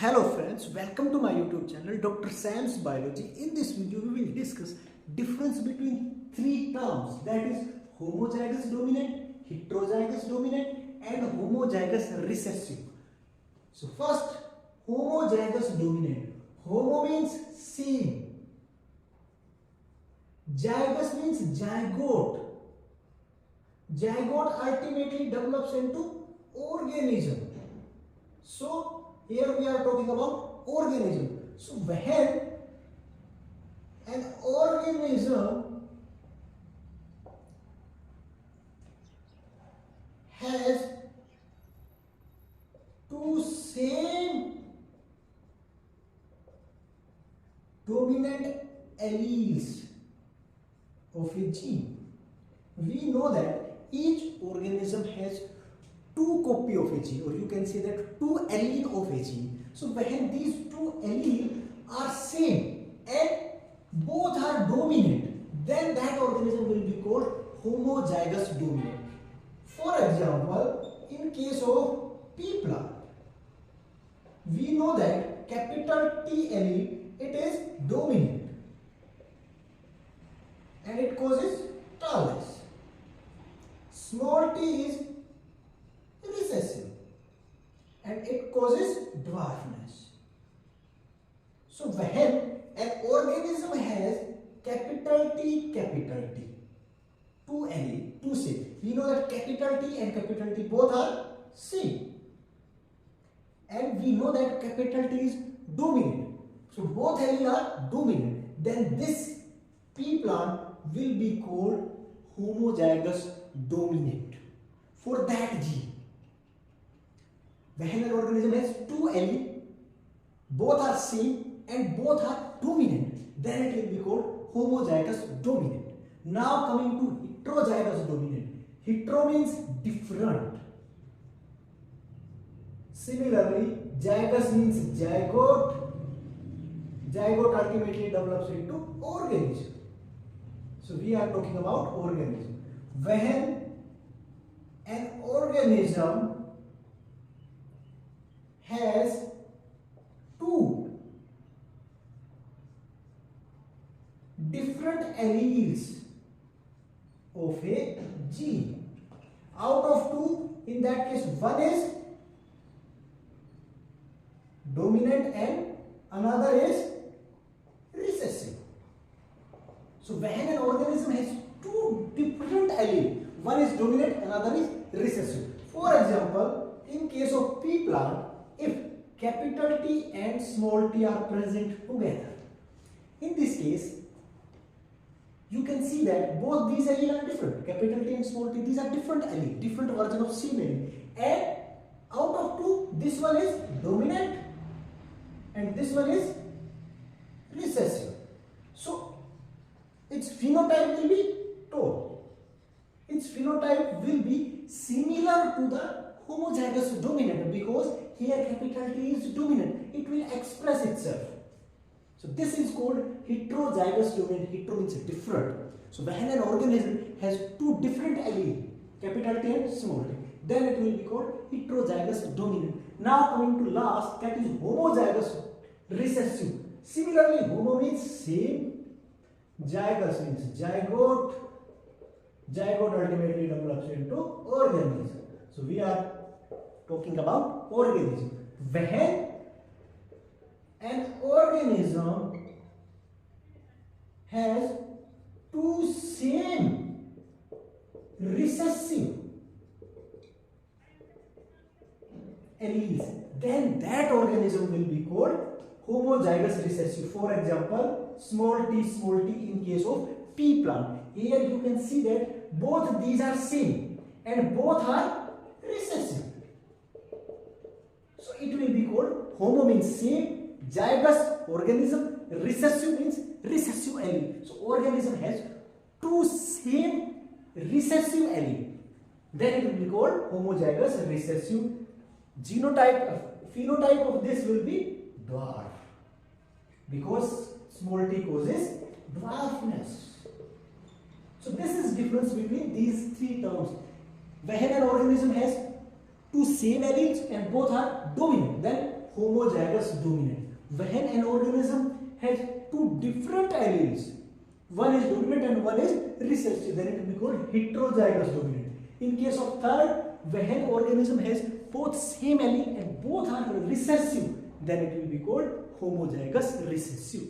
Hello friends, welcome to my YouTube channel Dr. Sam's Biology. In this video we will discuss difference between three terms, that is homozygous dominant, heterozygous dominant and homozygous recessive. So first, homozygous dominant. Homo means same, zygous means zygote. Zygote ultimately develops into organism. So here we are talking about organism. So when an organism has two same dominant alleles of a gene, we know that each organism has two copy of a gene, or you can say that two allele of a gene. So when these two alleles are same and both are dominant, then that organism will be called homozygous dominant. For example, in case of pea plant, we know that capital T allele, it is dominant and it causes tallness. Small t is recessive and it causes dwarfness. So when an organism has capital T, two allele, two same, we know that capital T and capital T both are same, and we know that capital T is dominant, so both allele are dominant, then this pea plant will be called homozygous dominant for that gene. When an organism has two alleles, both are same and both are dominant, then it will be called homozygous dominant. Now coming to heterozygous dominant. Hetero means different. Similarly, zygous means zygote. Zygote ultimately develops into organism. So we are talking about organism. When an organism has two different alleles of a gene. Out of two, in that case, one is dominant and another is recessive. So when an organism has two different alleles, one is dominant, another is recessive. For example, in case of pea plant, if capital T and small t are present together, in this case, you can see that both these alleles are different. Capital T and small t, these are different alleles, different version of same allele. And out of two, this one is dominant and this one is recessive. So its phenotype will be tall. Its phenotype will be similar to the homozygous dominant, because here capital T is dominant, it will express itself. So this is called heterozygous dominant. Hetero means different. So when an organism has two different alleles, capital T and small t, then it will be called heterozygous dominant. Now coming to last, that is homozygous recessive. Similarly, homo means same, zygous means zygote. Zygote ultimately develops into organism. So we are talking about organism. When an organism has two same recessive alleles, then that organism will be called homozygous recessive. For example, small t in case of pea plant. Here you can see that both these are same and both are recessive. So it will be called, homo means same, zygous organism, recessive means recessive allele. So organism has two same recessive allele, then it will be called homozygous recessive. Phenotype of this will be dwarf, because small t causes dwarfness. So this is difference between these three terms. When an organism has two same alleles and both are dominant, then homozygous dominant. When an organism has two different alleles, one is dominant and one is recessive, then it will be called heterozygous dominant. In case of third, when organism has both same allele and both are recessive, then it will be called homozygous recessive.